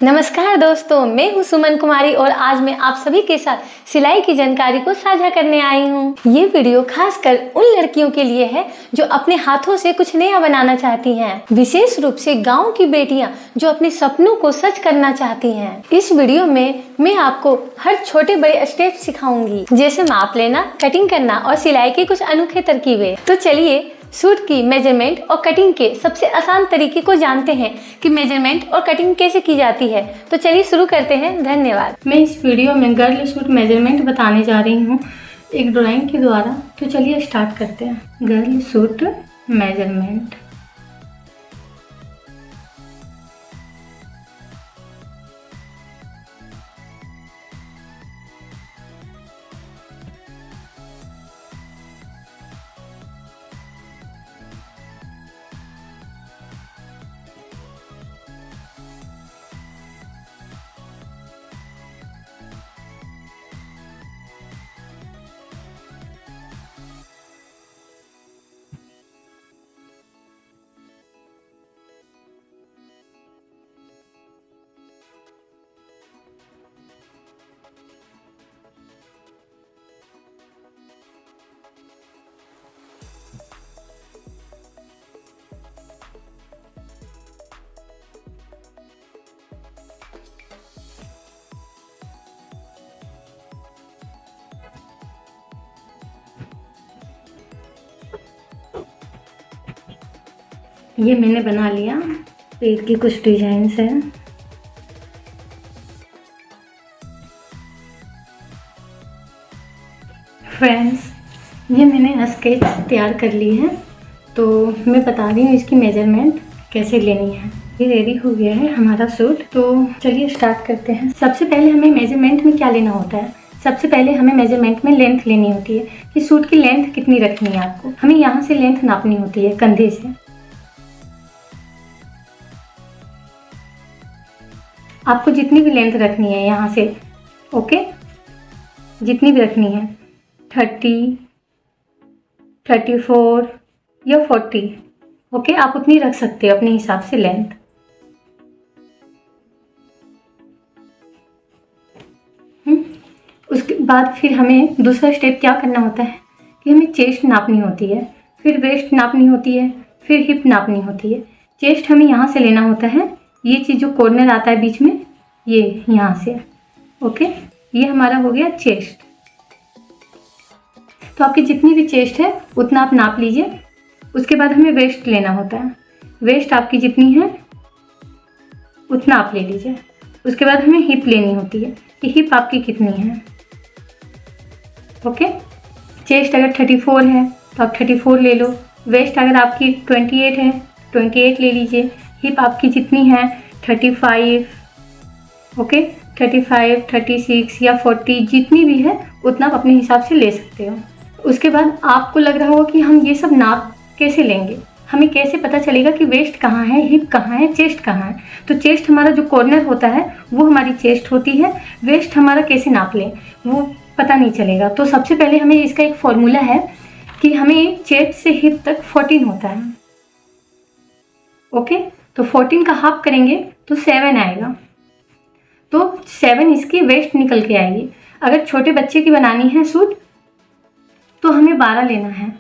नमस्कार दोस्तों, मैं हूं सुमन कुमारी और आज मैं आप सभी के साथ सिलाई की जानकारी को साझा करने आई हूं। ये वीडियो खासकर उन लड़कियों के लिए है जो अपने हाथों से कुछ नया बनाना चाहती हैं, विशेष रूप से गांव की बेटियां जो अपने सपनों को सच करना चाहती हैं। इस वीडियो में मैं आपको हर छोटे बड़े स्टेप सिखाऊंगी, जैसे माप लेना, कटिंग करना और सिलाई की कुछ अनोखे तरकीबें। तो चलिए सूट की मेजरमेंट और कटिंग के सबसे आसान तरीके को जानते हैं कि मेजरमेंट और कटिंग कैसे की जाती है। तो चलिए शुरू करते हैं। धन्यवाद। मैं इस वीडियो में गर्ल सूट मेजरमेंट बताने जा रही हूँ एक ड्राइंग के द्वारा। तो चलिए स्टार्ट करते हैं। Girl suit measurement. ये मैंने बना लिया। पेड़ की कुछ डिजाइन्स हैं। फ्रेंड्स, ये मैंने स्केच तैयार कर ली है, तो मैं बता रही हूँ इसकी मेजरमेंट कैसे लेनी है। ये रेडी हो गया है हमारा सूट। तो चलिए स्टार्ट करते हैं। सबसे पहले हमें मेजरमेंट में क्या लेना होता है। सबसे पहले हमें मेजरमेंट में लेंथ लेनी होती है कि सूट की लेंथ कितनी रखनी है। आपको हमें यहाँ से लेंथ नापनी होती है, कंधे से। आपको जितनी भी लेंथ रखनी है यहाँ से, ओके, जितनी भी रखनी है, 30, 34 या 40, ओके, आप उतनी रख सकते हो अपने हिसाब से लेंथ। उसके बाद फिर हमें दूसरा स्टेप क्या करना होता है कि हमें चेस्ट नापनी होती है, फिर वेस्ट नापनी होती है, फिर हिप नापनी होती है। चेस्ट हमें यहाँ से लेना होता है, ये चीज़ जो कॉर्नर आता है बीच में, ये यहाँ से, ओके, ये हमारा हो गया चेस्ट। तो आपकी जितनी भी चेस्ट है उतना आप नाप लीजिए। उसके बाद हमें वेस्ट लेना होता है। वेस्ट आपकी जितनी है उतना आप ले लीजिए। उसके बाद हमें हिप लेनी होती है कि हिप आपकी कितनी है, ओके। चेस्ट अगर 34 है तो आप 34 ले लो। वेस्ट अगर आपकी 28 है, 28 ले लीजिए। हिप आपकी जितनी है 35, ओके, 35, 36 या 40, जितनी भी है उतना आप अपने हिसाब से ले सकते हो। उसके बाद आपको लग रहा होगा कि हम ये सब नाप कैसे लेंगे, हमें कैसे पता चलेगा कि वेस्ट कहाँ है, हिप कहाँ है, चेस्ट कहाँ है। तो चेस्ट हमारा जो कॉर्नर होता है वो हमारी चेस्ट होती है। वेस्ट हमारा कैसे नाप लें वो पता नहीं चलेगा। तो सबसे पहले हमें इसका एक फॉर्मूला है कि हमें चेस्ट से हिप तक 14 होता है, ओके। तो 14 का हाफ करेंगे तो 7 आएगा। तो 7 इसकी वेस्ट निकल के आएगी। अगर छोटे बच्चे की बनानी है सूट तो हमें 12 लेना है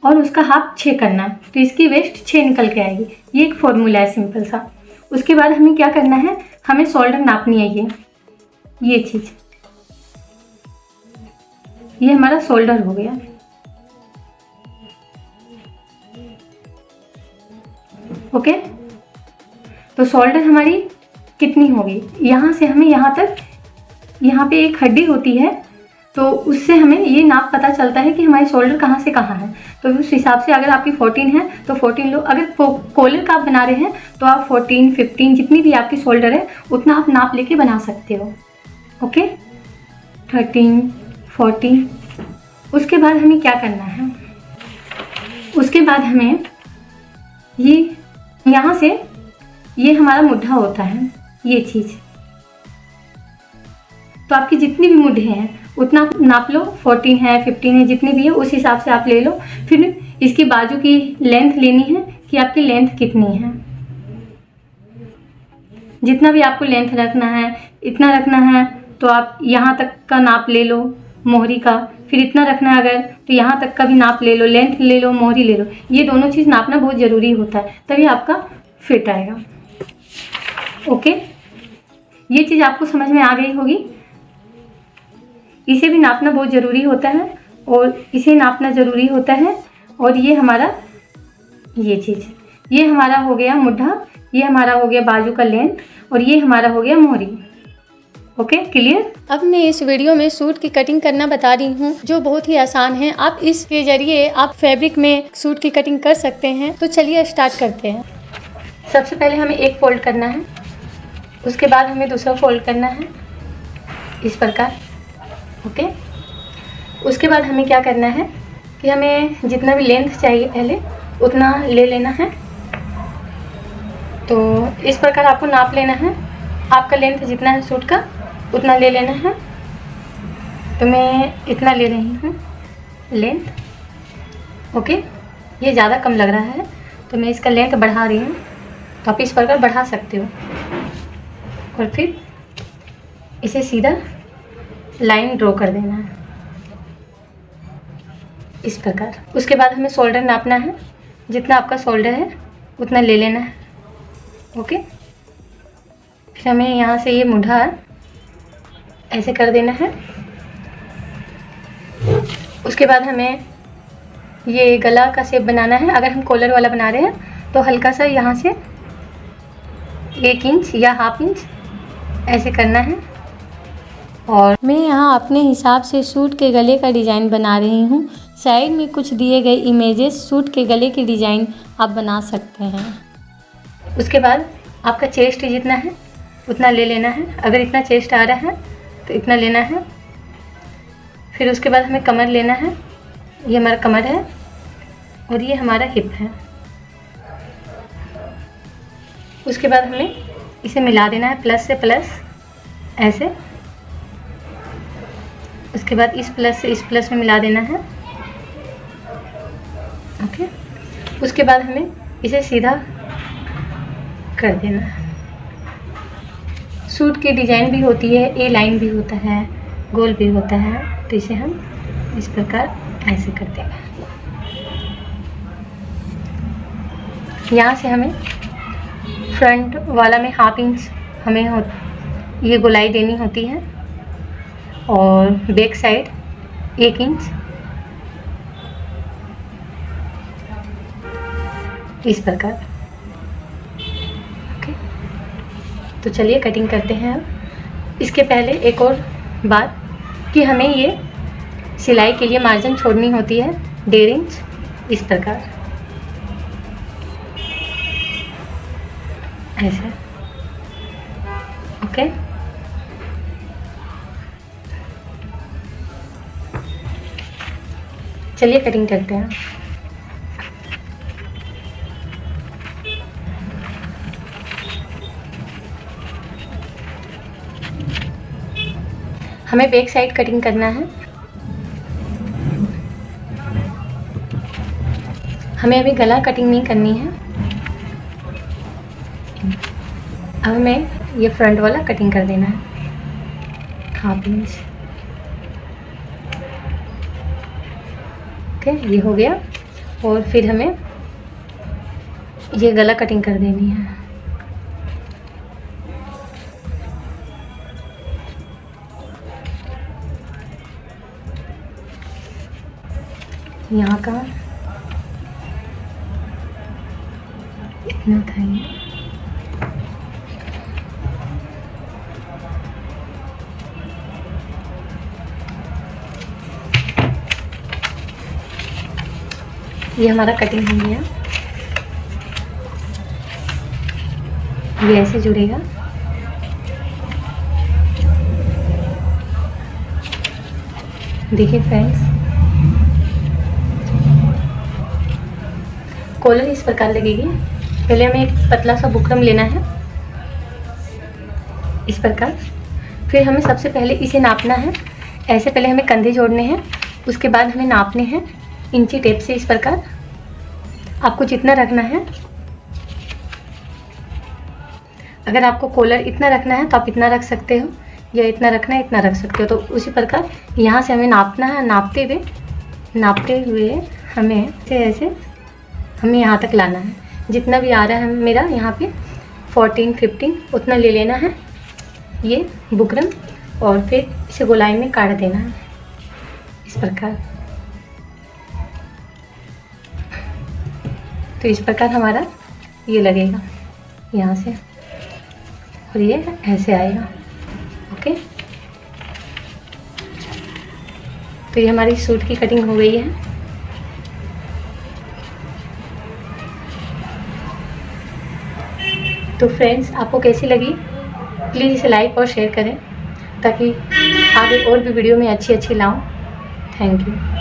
और उसका हाफ 6 करना है, तो इसकी वेस्ट 6 निकल के आएगी। ये एक फॉर्मूला है सिंपल सा। उसके बाद हमें क्या करना है, हमें शोल्डर नापनी है। ये चीज़, ये हमारा शोल्डर हो गया, ओके। तो शोल्डर हमारी कितनी होगी, यहाँ से हमें यहाँ तक, यहाँ पे एक हड्डी होती है, तो उससे हमें ये नाप पता चलता है कि हमारी शोल्डर कहाँ से कहाँ है। तो उस हिसाब से अगर आपकी 14 है तो 14 लो। अगर कॉलर का आप बना रहे हैं तो आप 14, 15, जितनी भी आपकी शोल्डर है उतना आप नाप लेके बना सकते हो, ओके। 13, 14। उसके बाद हमें क्या करना है, उसके बाद हमें ये यहाँ से, ये हमारा मुड्ढा होता है, ये चीज़। तो आपकी जितनी भी मुड्ढे हैं उतना नाप लो। 14 है, 15 है, जितनी भी है उस हिसाब से आप ले लो। फिर इसकी बाजू की लेंथ लेनी है कि आपकी लेंथ कितनी है। जितना भी आपको लेंथ रखना है, इतना रखना है तो आप यहाँ तक का नाप ले लो मोहरी का, फिर इतना रखना है अगर तो यहाँ तक का भी नाप ले लो, लेंथ ले लो, मोहरी ले लो। ये दोनों चीज़ नापना बहुत ज़रूरी होता है, तभी आपका फिट आएगा। ओके, ये चीज़ आपको समझ में आ गई होगी। इसे भी नापना बहुत ज़रूरी होता है और इसे नापना ज़रूरी होता है। और ये हमारा ये चीज़, ये हमारा हो गया मुड्ढा, ये हमारा हो गया बाजू का लेंथ और ये हमारा हो गया मोहरी। Okay, clear. अब मैं इस वीडियो में सूट की कटिंग करना बता रही हूँ, जो बहुत ही आसान है। आप इसके जरिए आप फैब्रिक में सूट की कटिंग कर सकते हैं। तो चलिए स्टार्ट करते हैं। सबसे पहले हमें एक फोल्ड करना है, उसके बाद हमें दूसरा फोल्ड करना है इस प्रकार। ओके, उसके बाद हमें क्या करना है कि हमें जितना भी लेंथ चाहिए पहले उतना ले लेना है। तो इस प्रकार आपको नाप लेना है, आपका लेंथ जितना है सूट का उतना ले लेना है। तो मैं इतना ले रही हूँ लेंथ। ओके, ये ज़्यादा कम लग रहा है तो मैं इसका लेंथ बढ़ा रही हूँ, तो आप इस प्रकार बढ़ा सकते हो। और फिर इसे सीधा लाइन ड्रॉ कर देना है इस प्रकार। उसके बाद हमें शोल्डर नापना है, जितना आपका शोल्डर है उतना ले लेना है। ओके, फिर हमें यहाँ से ये मुड्ढा ऐसे कर देना है। उसके बाद हमें ये गला का शेप बनाना है। अगर हम कॉलर वाला बना रहे हैं तो हल्का सा यहाँ से 1 इंच या हाफ इंच ऐसे करना है। और मैं यहाँ अपने हिसाब से सूट के गले का डिज़ाइन बना रही हूँ। साइड में कुछ दिए गए इमेजेस सूट के गले की डिज़ाइन आप बना सकते हैं। उसके बाद आपका चेस्ट जितना है उतना ले लेना है। अगर इतना चेस्ट आ रहा है तो इतना लेना है। फिर उसके बाद हमें कमर लेना है, ये हमारा कमर है और ये हमारा हिप है। उसके बाद हमें इसे मिला देना है प्लस से प्लस ऐसे। उसके बाद इस प्लस से इस प्लस में मिला देना है। ओके, उसके बाद हमें इसे सीधा कर देना है। सूट की डिज़ाइन भी होती है, ए लाइन भी होता है, गोल भी होता है। तो इसे हम इस प्रकार ऐसे कर देंगे। यहाँ से हमें फ्रंट वाला में हाफ इंच हमें ये गोलाई देनी होती है और बैक साइड 1 इंच इस प्रकार। ओके, तो चलिए कटिंग करते हैं। अब इसके पहले एक और बात कि हमें ये सिलाई के लिए मार्जिन छोड़नी होती है 1.5 इंच इस प्रकार ऐसे। ओके, चलिए कटिंग करते हैं। हमें बैक साइड कटिंग करना है। हमें अभी गला कटिंग नहीं करनी है। अब हमें ये फ्रंट वाला कटिंग कर देना है हाफ इंच। ओके, ये हो गया। और फिर हमें ये गला कटिंग कर देनी है। यहाँ का इतना था ये हमारा कटिंग हो गया। ये ऐसे जुड़ेगा। देखिए फ्रेंड्स, कॉलर इस प्रकार लगेगी। पहले हमें एक पतला सा बुकरम लेना है इस प्रकार। फिर हमें सबसे पहले इसे नापना है। ऐसे पहले हमें कंधे जोड़ने हैं, उसके बाद हमें नापने हैं इंची टेप से इस प्रकार। आपको जितना रखना है अगर आपको कॉलर इतना रखना है तो आप इतना रख सकते हो, या इतना रखना है इतना रख सकते हो। तो उसी प्रकार यहाँ से हमें नापना है, नापते हुए हमें ऐसे हमें यहाँ तक लाना है। जितना भी आ रहा है मेरा यहाँ पे 14-15 उतना ले लेना है ये बुकरम, और फिर इसे गोलाई में काट देना है इस प्रकार। तो इस प्रकार हमारा ये लगेगा यहाँ से, और ये ऐसे आएगा। ओके, तो ये हमारी सूट की कटिंग हो गई है। तो फ्रेंड्स, आपको कैसी लगी प्लीज़ इसे लाइक और शेयर करें, ताकि आगे और भी वीडियो में अच्छी लाऊं। Thank you.